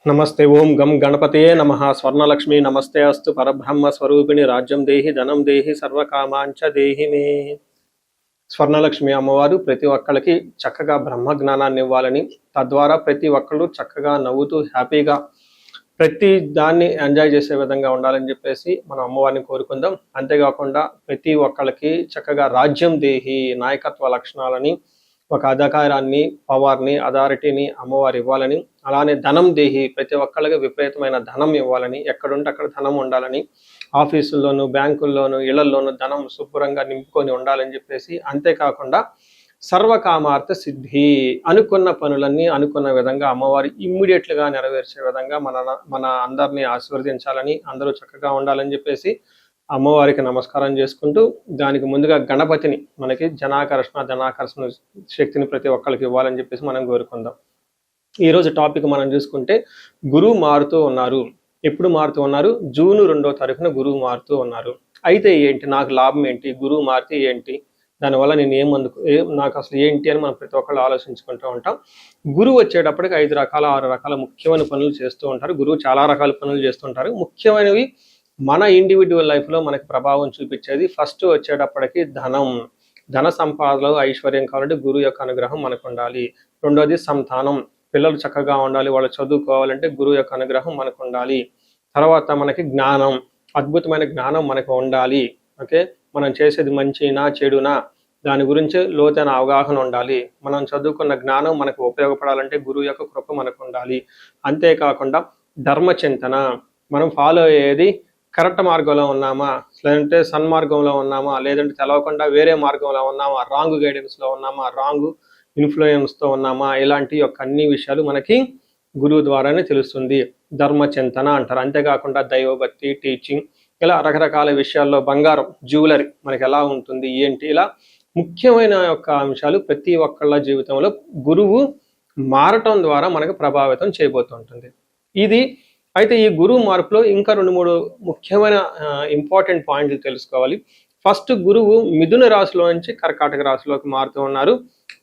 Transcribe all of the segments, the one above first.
नमस्ते ओं गम गणपते नमः स्वर्णलक्ष्मी नमस्ते अस्तु परब्रह्म स्वरूपिणी राज्यम देहि धनम देहि सर्वकामांच देहि मे స్వర్ణలక్ష్మి అమ్మవారు ప్రతి ఒక్కరికి చక్కగా బ్రహ్మ జ్ఞానాన్ని ఇవ్వాలని తద్వారా ప్రతి ఒక్కళ్ళు చక్కగా నవ్వుతూ హ్యాపీగా ప్రతి దాన్ని ఎంజాయ్ చేసే విధంగా ఉండాలని చెప్పేసి మనం అమ్మవారిని కోరుకుందాం. అంతేకాకుండా ప్రతి ఒక్కళ్ళకి చక్కగా రాజ్యం దేహి నాయకత్వ లక్షణాలని ఒక అధికారాన్ని పవర్ని అథారిటీని అమ్మవారు ఇవ్వాలని, అలానే ధనం దేహి ప్రతి ఒక్కళ్ళకి విపరీతమైన ధనం ఇవ్వాలని, ఎక్కడుంటే అక్కడ ధనం ఉండాలని, ఆఫీసుల్లోనూ బ్యాంకుల్లోనూ ఇళ్లల్లోనూ ధనం శుభ్రంగా నింపుకొని ఉండాలని చెప్పేసి, అంతేకాకుండా సర్వకామార్థ సిద్ధి అనుకున్న పనులన్నీ అనుకున్న విధంగా అమ్మవారు ఇమ్మీడియట్లుగా నెరవేర్చే విధంగా మన అందరినీ ఆశీర్వదించాలని, అందరూ చక్కగా ఉండాలని చెప్పేసి అమ్మవారికి నమస్కారం చేసుకుంటూ, దానికి ముందుగా గణపతిని మనకి ధనాకర్షణ శక్తిని ప్రతి ఒక్కరికి ఇవ్వాలని చెప్పేసి మనం కోరుకుందాం. ఈరోజు టాపిక్ మనం చూసుకుంటే గురువు మారుతూ ఉన్నారు. ఎప్పుడు మారుతూ ఉన్నారు? జూన్ 2వ తారీఖున గురువు మారుతూ ఉన్నారు. అయితే ఏంటి, నాకు లాభం ఏంటి, గురువు మారితే ఏంటి, దానివల్ల నేను నాకు అసలు ఏంటి అని మనం ప్రతి ఒక్కళ్ళు ఆలోచించుకుంటూ ఉంటాం. గురువు వచ్చేటప్పటికి 5 రకాల 6 రకాల ముఖ్యమైన పనులు చేస్తూ ఉంటారు. గురువు చాలా రకాల పనులు చేస్తుంటారు. ముఖ్యమైనవి మన ఇండివిజువల్ లైఫ్లో మనకి ప్రభావం చూపించేది ఫస్ట్ వచ్చేటప్పటికి ధన సంపాదనలో ఐశ్వర్యం కావాలంటే గురువు యొక్క అనుగ్రహం మనకు ఉండాలి. రెండోది సంతానం, పిల్లలు చక్కగా ఉండాలి, వాళ్ళు చదువుకోవాలంటే గురువు యొక్క అనుగ్రహం మనకు ఉండాలి. తర్వాత మనకి జ్ఞానం, అద్భుతమైన జ్ఞానం మనకు ఉండాలి. ఓకే, మనం చేసేది మంచినా చెడునా దాని గురించి లోతైన అవగాహన ఉండాలి. మనం చదువుకున్న జ్ఞానం మనకు ఉపయోగపడాలంటే గురువు యొక్క కృప మనకు ఉండాలి. అంతేకాకుండా ధర్మచింతన, మనం ఫాలో అయ్యేది కరెక్ట్ మార్గంలో ఉన్నామా, లేదంటే సన్మార్గంలో ఉన్నామా, లేదంటే తెలవకుండా వేరే మార్గంలో ఉన్నామా, రాంగ్ గైడెన్స్లో ఉన్నామా, రాంగ్ ఇన్ఫ్లుయెన్స్తో ఉన్నామా, ఇలాంటి యొక్క అన్ని విషయాలు మనకి గురువు ద్వారానే తెలుస్తుంది. ధర్మచింతన అంటారు. అంతేకాకుండా దైవభక్తి, టీచింగ్, ఇలా రకరకాల విషయాల్లో బంగారం, జ్యువెలరీ మనకి ఎలా ఉంటుంది ఏంటి, ఇలా ముఖ్యమైన యొక్క అంశాలు ప్రతి ఒక్కళ్ళ జీవితంలో గురువు మారటం ద్వారా మనకు ప్రభావితం చేయబోతుంటుంది. అయితే ఈ గురువు మార్పులో ఇంకా 2-3 ముఖ్యమైన ఇంపార్టెంట్ పాయింట్లు తెలుసుకోవాలి. ఫస్ట్, గురువు మిథున రాశిలో నుంచి కర్కాటక రాశిలోకి మారుతూ ఉన్నారు.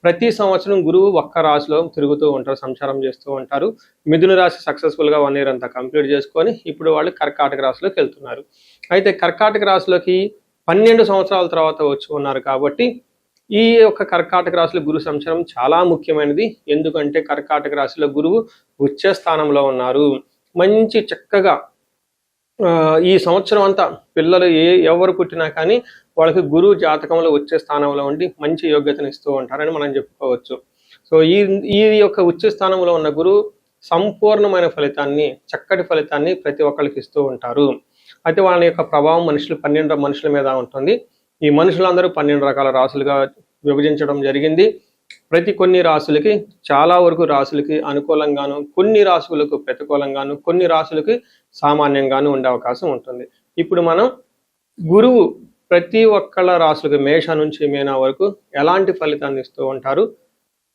ప్రతి సంవత్సరం గురువు ఒక్క రాశిలో తిరుగుతూ ఉంటారు, సంచారం చేస్తూ ఉంటారు. మిథున రాశి సక్సెస్ఫుల్గా 1 year అంతా కంప్లీట్ చేసుకొని ఇప్పుడు వాళ్ళు కర్కాటక రాశిలోకి వెళ్తున్నారు. అయితే కర్కాటక రాశిలోకి 12 సంవత్సరాల తర్వాత వచ్చి ఉన్నారు కాబట్టి ఈ యొక్క కర్కాటక రాశిలో గురు సంచారం చాలా ముఖ్యమైనది. ఎందుకంటే కర్కాటక రాశిలో గురువు ఉచ్చ స్థానంలో ఉన్నారు. మంచి చక్కగా ఈ సంవత్సరం అంతా పిల్లలు ఎవరు పుట్టినా కానీ వాళ్ళకి గురువు జాతకంలో వచ్చే స్థానంలో ఉండి మంచి యోగ్యతను ఇస్తూ ఉంటారని మనం చెప్పుకోవచ్చు. సో ఈ యొక్క ఉచ్చ స్థానంలో ఉన్న గురువు సంపూర్ణమైన ఫలితాన్ని, చక్కటి ఫలితాన్ని ప్రతి ఒక్కరికి ఇస్తూ ఉంటారు. అయితే వాళ్ళ యొక్క ప్రభావం 12 మనుషుల మీద ఉంటుంది. ఈ మనుషులందరూ 12 రకాల రాశులుగా విభజించడం జరిగింది. కొన్ని రాశులకి, చాలా వరకు రాశులకి అనుకూలంగాను, కొన్ని రాశులకు ప్రతికూలంగాను, కొన్ని రాశులకి సామాన్యంగాను ఉండే అవకాశం ఉంటుంది. ఇప్పుడు మనం గురువు ప్రతి ఒక్కళ్ళ రాశులకి మేష నుంచి మీన వరకు ఎలాంటి ఫలితాన్ని ఇస్తూ ఉంటారు,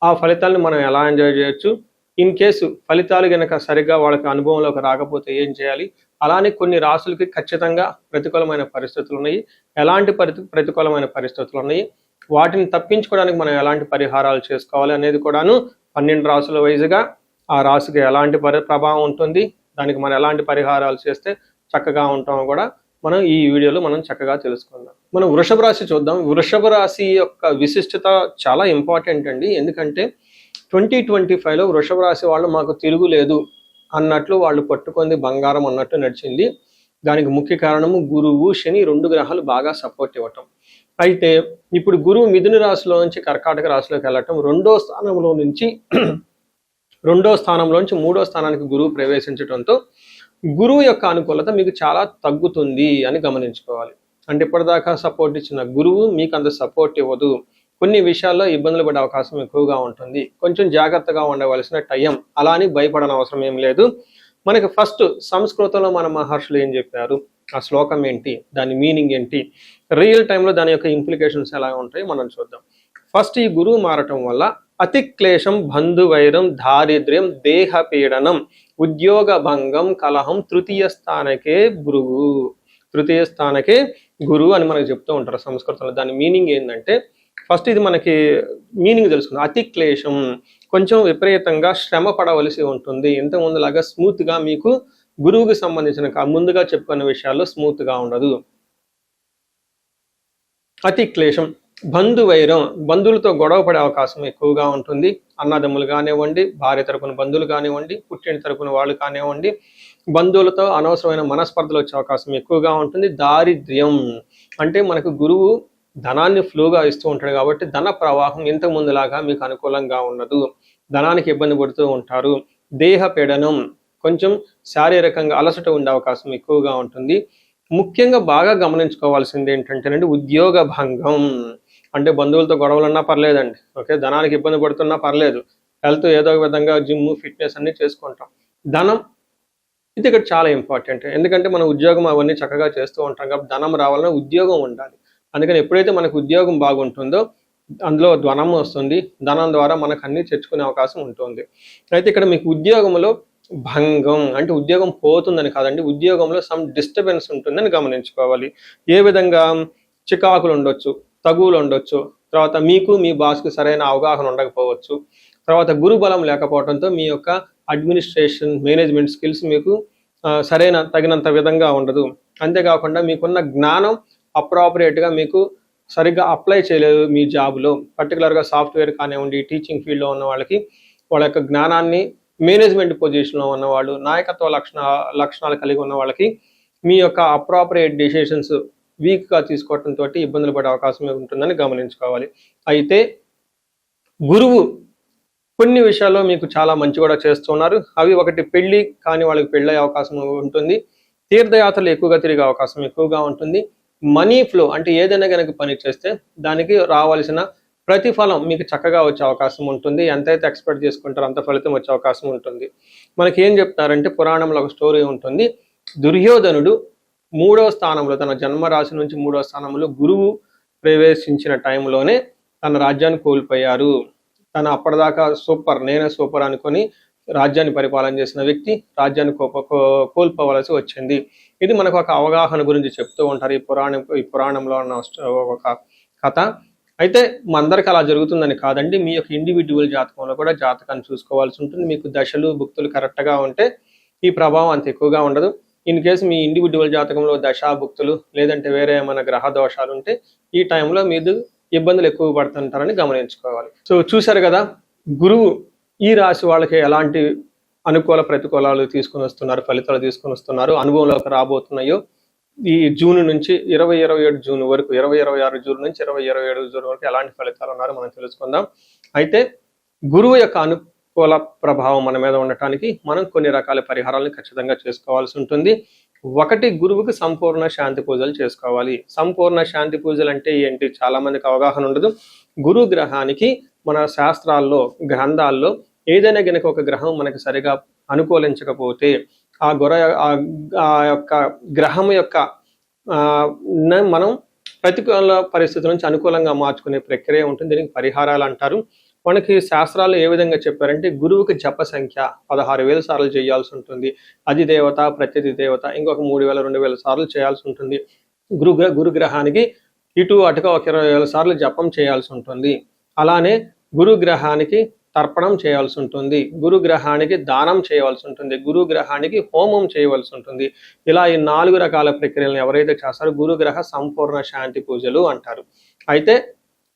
ఆ ఫలితాలను మనం ఎలా ఎంజాయ్ చేయొచ్చు, ఇన్ కేసు ఫలితాలు కనుక సరిగ్గా వాళ్ళకి అనుభవంలోకి రాకపోతే ఏం చేయాలి, అలానే కొన్ని రాశులకి ఖచ్చితంగా ప్రతికూలమైన పరిస్థితులు ఉన్నాయి, ఎలాంటి ప్రతికూలమైన పరిస్థితులు ఉన్నాయి, వాటిని తప్పించుకోవడానికి మనం ఎలాంటి పరిహారాలు చేసుకోవాలి అనేది కూడాను 12 రాశుల వైజ్గా ఆ రాశికి ఎలాంటి ప్రభావం ఉంటుంది, దానికి మనం ఎలాంటి పరిహారాలు చేస్తే చక్కగా ఉంటామో కూడా మనం ఈ వీడియోలో మనం చక్కగా తెలుసుకుందాం. మనం వృషభ రాశి చూద్దాం. వృషభ రాశి యొక్క విశిష్టత చాలా ఇంపార్టెంట్ అండి. ఎందుకంటే 2025లో వృషభ రాశి వాళ్ళు మాకు తిరుగులేదు అన్నట్లు వాళ్ళు పట్టుకుంది బంగారం అన్నట్టు నడిచింది. దానికి ముఖ్య కారణము గురువు, శని 2 గ్రహాలు బాగా సపోర్ట్ ఇవ్వటం. అయితే ఇప్పుడు గురువు మిథున రాశిలో నుంచి కర్కాటక రాశిలోకి వెళ్ళటం, 2వ స్థానంలో నుంచి 3వ స్థానానికి గురువు ప్రవేశించడంతో గురువు యొక్క అనుకూలత మీకు చాలా తగ్గుతుంది అని గమనించుకోవాలి. అంటే ఇప్పటిదాకా సపోర్ట్ ఇచ్చిన గురువు మీకు అంత సపోర్ట్ ఇవ్వదు. కొన్ని విషయాల్లో ఇబ్బందులు పడే అవకాశం ఎక్కువగా ఉంటుంది. కొంచెం జాగ్రత్తగా ఉండవలసిన టైం. అలా అని భయపడని అవసరం ఏం లేదు. మనకి ఫస్ట్ సంస్కృతంలో మన మహర్షులు ఏం చెప్పారు, ఆ శ్లోకం ఏంటి, దాని మీనింగ్ ఏంటి, రియల్ టైంలో దాని యొక్క ఇంప్లికేషన్స్ ఎలా ఉంటాయి మనం చూద్దాం. ఫస్ట్, ఈ గురువు మారటం వల్ల అతిక్లేశం, బంధువైరం, దారిద్ర్యం, దేహ పీడనం, ఉద్యోగ భంగం, కలహం, తృతీయ స్థానకే గురువు అని మనకు చెప్తూ ఉంటారు సంస్కృతంలో. దాని మీనింగ్ ఏంటంటే, ఫస్ట్ ఇది మనకి మీనింగ్ తెలుసుకుందాం. అతిక్లేశం కొంచెం విపరీతంగా శ్రమ పడవలసి ఉంటుంది. ఇంతకుముందులాగా స్మూత్గా మీకు గురువుకి సంబంధించిన ముందుగా చెప్పుకున్న విషయాల్లో స్మూత్గా ఉండదు. అతి క్లేశం, బంధువైరం, బంధువులతో గొడవ పడే అవకాశం ఎక్కువగా ఉంటుంది. అన్నదమ్ములు కానివ్వండి, భార్య తరపున బంధువులు కానివ్వండి, పుట్టిన తరపున వాళ్ళు కానివ్వండి, బంధువులతో అనవసరమైన మనస్పర్ధలు వచ్చే అవకాశం ఎక్కువగా ఉంటుంది. దారిద్ర్యం అంటే మనకు గురువు ధనాన్ని ఫ్లోగా ఇస్తూ ఉంటాడు కాబట్టి ధన ప్రవాహం ఇంతకు ముందులాగా మీకు అనుకూలంగా ఉండదు. ధనానికి ఇబ్బంది పడుతూ ఉంటారు. దేహ పీడనం, కొంచెం శారీరకంగా అలసట ఉండే అవకాశం ఎక్కువగా ఉంటుంది. ముఖ్యంగా బాగా గమనించుకోవాల్సింది ఏంటంటేనండి ఉద్యోగ భంగం. అంటే బంధువులతో గొడవలున్నా పర్లేదండి, ఓకే, ధనానికి ఇబ్బంది పడుతున్నా పర్లేదు, హెల్త్ ఏదో ఒక విధంగా జిమ్ ఫిట్నెస్ అన్ని చేసుకుంటాం. ధనం ఇది ఇక్కడ చాలా ఇంపార్టెంట్. ఎందుకంటే మనం ఉద్యోగం అవన్నీ చక్కగా చేస్తూ ఉంటాం కాబట్టి ధనం రావాలన్నా ఉద్యోగం ఉండాలి. అందుకని ఎప్పుడైతే మనకు ఉద్యోగం బాగుంటుందో అందులో ధనం వస్తుంది. ధనం ద్వారా మనకు అన్ని తెచ్చుకునే అవకాశం ఉంటుంది. అయితే ఇక్కడ మీకు ఉద్యోగంలో భంగం అంటే ఉద్యోగం పోతుందని కాదండి, ఉద్యోగంలో సమ్ డిస్టర్బెన్స్ ఉంటుందని గమనించుకోవాలి. ఏ విధంగా చికాకులు ఉండొచ్చు, తగువులు ఉండొచ్చు, తర్వాత మీకు మీ బాస్కి సరైన అవగాహన ఉండకపోవచ్చు, తర్వాత గురుబలం లేకపోవడంతో మీ యొక్క అడ్మినిస్ట్రేషన్ మేనేజ్మెంట్ స్కిల్స్ మీకు తగినంత విధంగా ఉండదు. అంతేకాకుండా మీకున్న జ్ఞానం అప్రాపరియేట్గా మీకు సరిగ్గా అప్లై చేయలేదు మీ జాబ్లో. పర్టికులర్గా సాఫ్ట్వేర్ కానివ్వండి, టీచింగ్ ఫీల్డ్లో ఉన్న వాళ్ళకి వాళ్ళ యొక్క జ్ఞానాన్ని మేనేజ్మెంట్ పొజిషన్లో ఉన్నవాళ్ళు, నాయకత్వ లక్షణాలు కలిగి ఉన్న వాళ్ళకి మీ యొక్క అప్రాపరియేట్ డెసిషన్స్ వీక్గా తీసుకోవడంతో ఇబ్బందులు పడే అవకాశం ఉంటుందని గమనించుకోవాలి. అయితే గురువు కొన్ని విషయాల్లో మీకు చాలా మంచి కూడా చేస్తున్నారు. అవి ఒకటి, పెళ్లి కానీ వాళ్ళకి పెళ్ళయ్యే అవకాశం ఉంటుంది. తీర్థయాత్రలు ఎక్కువగా తిరిగే అవకాశం ఎక్కువగా ఉంటుంది. మనీ ఫ్లో అంటే ఏదైనా కనుక పని చేస్తే దానికి రావాల్సిన ప్రతిఫలం మీకు చక్కగా వచ్చే అవకాశం ఉంటుంది. ఎంతైతే ఎక్స్పెక్ట్ చేసుకుంటారో అంత ఫలితం వచ్చే అవకాశం ఉంటుంది. మనకి ఏం చెప్తారంటే పురాణంలో ఒక స్టోరీ ఉంటుంది. దుర్యోధనుడు 3వ స్థానంలో, తన జన్మరాశి నుంచి 3వ స్థానంలో గురువు ప్రవేశించిన టైంలోనే తన రాజ్యాన్ని కోల్పోయారు. తను అప్పటిదాకా నేనే సూపర్ అనుకొని రాజ్యాన్ని పరిపాలన చేసిన వ్యక్తి రాజ్యాన్ని కోల్పోవలసి వచ్చింది. ఇది మనకు ఒక అవగాహన గురించి చెప్తూ ఉంటారు ఈ పురాణంలో ఉన్న ఒక కథ. అయితే అందరికి అలా జరుగుతుందని కాదండి, మీ యొక్క ఇండివిజువల్ జాతకంలో కూడా జాతకాన్ని చూసుకోవాల్సి ఉంటుంది. మీకు దశలు భుక్తులు కరెక్ట్గా ఉంటే ఈ ప్రభావం అంత ఎక్కువగా ఉండదు. ఇన్ కేసు మీ ఇండివిజువల్ జాతకంలో దశా భుక్తులు లేదంటే వేరే ఏమైనా గ్రహ దోషాలు ఉంటే ఈ టైంలో మీరు ఇబ్బందులు ఎక్కువ పడుతుంటారని గమనించుకోవాలి. సో చూశారు కదా, గురువు ఈ రాశి వాళ్ళకి ఎలాంటి అనుకూల ప్రతికూలాలు తీసుకుని వస్తున్నారు, ఫలితాలు తీసుకుని వస్తున్నారు, అనుభవంలోకి రాబోతున్నాయో ఈ జూన్ నుంచి 2027 జూన్ వరకు, 2026 జూన్ నుంచి 2027 జూన్ వరకు ఎలాంటి ఫలితాలు ఉన్నారో మనం తెలుసుకుందాం. అయితే గురువు యొక్క అనుకూల ప్రభావం మన మీద ఉండటానికి మనం కొన్ని రకాల పరిహారాలను ఖచ్చితంగా చేసుకోవాల్సి ఉంటుంది. ఒకటి, గురువుకి సంపూర్ణ శాంతి పూజలు చేసుకోవాలి. సంపూర్ణ శాంతి పూజలు అంటే ఏంటి చాలా మందికి అవగాహన ఉండదు. గురు గ్రహానికి మన శాస్త్రాల్లో గ్రంథాల్లో ఏదైనా గనక ఒక గ్రహం మనకి సరిగా అనుకూలించకపోతే ఆ యొక్క గ్రహం యొక్క మనం ప్రతికూల పరిస్థితుల నుంచి అనుకూలంగా మార్చుకునే ప్రక్రియ ఉంటుంది. దీనికి పరిహారాలు అంటారు. మనకి శాస్త్రాలు ఏ విధంగా చెప్పారంటే గురువుకి జప సంఖ్య 16,000 సార్లు చేయాల్సి ఉంటుంది. అధిదేవత ప్రత్యధి దేవత ఇంకొక 3,000 2,000 సార్లు చేయాల్సి ఉంటుంది. గురుగ్రహానికి ఇటు అటుగా ఒక 20,000 సార్లు జపం చేయాల్సి ఉంటుంది. అలానే గురుగ్రహానికి తర్పణం చేయాల్సి ఉంటుంది, గురుగ్రహానికి దానం చేయవలసి ఉంటుంది, గురుగ్రహానికి హోమం చేయవలసి ఉంటుంది. ఇలా ఈ 4 రకాల ప్రక్రియలను ఎవరైతే చేస్తారో గురుగ్రహ సంపూర్ణ శాంతి పూజలు అంటారు. అయితే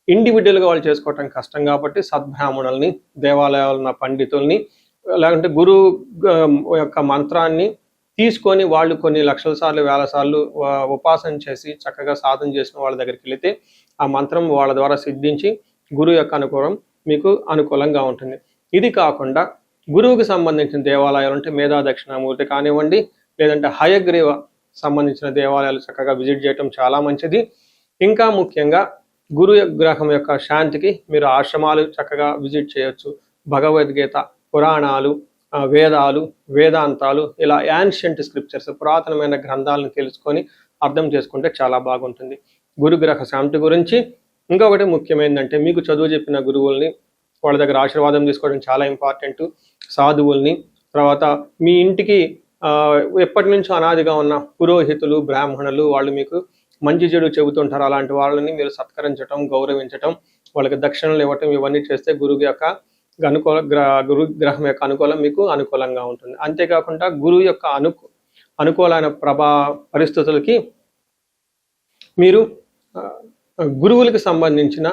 ఇండివిజువల్గా వాళ్ళు చేసుకోవటం కష్టం కాబట్టి సద్బ్రాహ్మణుల్ని, దేవాలయాలు ఉన్న పండితుల్ని, లేకుంటే గురువు యొక్క మంత్రాన్ని తీసుకొని వాళ్ళు కొన్ని లక్షల సార్లు 1000 సార్లు ఉపాసన చేసి చక్కగా సాధన చేసిన వాళ్ళ దగ్గరికి వెళితే ఆ మంత్రం వాళ్ళ ద్వారా సిద్ధించి గురువు యొక్క అనుకూలం మీకు అనుకూలంగా ఉంటుంది. ఇది కాకుండా గురువుకి సంబంధించిన దేవాలయాలు అంటే మేధా దక్షిణామూర్తి కానివ్వండి, లేదంటే హయగ్రీవ సంబంధించిన దేవాలయాలు చక్కగా విజిట్ చేయటం చాలా మంచిది. ఇంకా ముఖ్యంగా గురు గ్రహం యొక్క శాంతికి మీరు ఆశ్రమాలు చక్కగా విజిట్ చేయొచ్చు. భగవద్గీత, పురాణాలు, వేదాలు, వేదాంతాలు, ఇలా యాన్షియంట్ స్క్రిప్చర్స్ పురాతనమైన గ్రంథాలను తెలుసుకొని అర్థం చేసుకుంటే చాలా బాగుంటుంది. గురుగ్రహ శాంతి గురించి ఇంకొకటి ముఖ్యమైనదంటే మీకు చదువు చెప్పిన గురువుల్ని వాళ్ళ దగ్గర ఆశీర్వాదం తీసుకోవడం చాలా ఇంపార్టెంట్. సాధువుల్ని, తర్వాత మీ ఇంటికి ఎప్పటి నుంచో అనాదిగా ఉన్న పురోహితులు, బ్రాహ్మణులు, వాళ్ళు మీకు మంచి చెడు చెబుతుంటారు. అలాంటి వాళ్ళని మీరు సత్కరించడం, గౌరవించటం, వాళ్ళకి దక్షిణలు ఇవ్వటం, ఇవన్నీ చేస్తే గురువు యొక్క గురు గ్రహం యొక్క అనుకూలం మీకు అనుకూలంగా ఉంటుంది. అంతేకాకుండా గురువు యొక్క అనుకూలమైన పరిస్థితులకి మీరు గురువులకు సంబంధించిన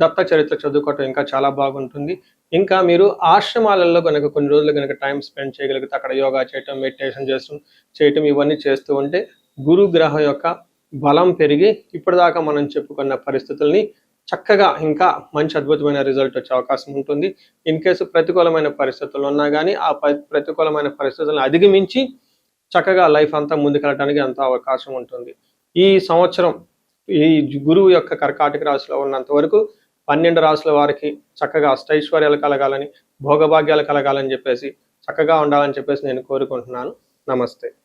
దత్త చరిత్ర చదువుకోవటం ఇంకా చాలా బాగుంటుంది. ఇంకా మీరు ఆశ్రమాలలో కనుక కొన్ని రోజులు కనుక టైం స్పెండ్ చేయగలిగితే అక్కడ యోగా చేయటం, మెడిటేషన్ చేయటం ఇవన్నీ చేస్తూ ఉంటే గురు గ్రహం యొక్క బలం పెరిగి ఇప్పటిదాకా మనం చెప్పుకున్న పరిస్థితుల్ని చక్కగా ఇంకా మంచి అద్భుతమైన రిజల్ట్ వచ్చే అవకాశం ఉంటుంది. ఇన్ కేసు ప్రతికూలమైన పరిస్థితులు ఉన్నా కానీ ఆ ప్రతికూలమైన పరిస్థితులను అధిగమించి చక్కగా లైఫ్ అంతా ముందుకెళ్ళడానికి ఎంతో అవకాశం ఉంటుంది. ఈ సంవత్సరం ఈ గురువు యొక్క కర్కాటక రాశిలో ఉన్నంత వరకు 12 రాశుల వారికి చక్కగా అష్టైశ్వర్యాలు కలగాలని, భోగభాగ్యాలు కలగాలని చెప్పేసి చక్కగా ఉండాలని చెప్పేసి నేను కోరుకుంటున్నాను. నమస్తే.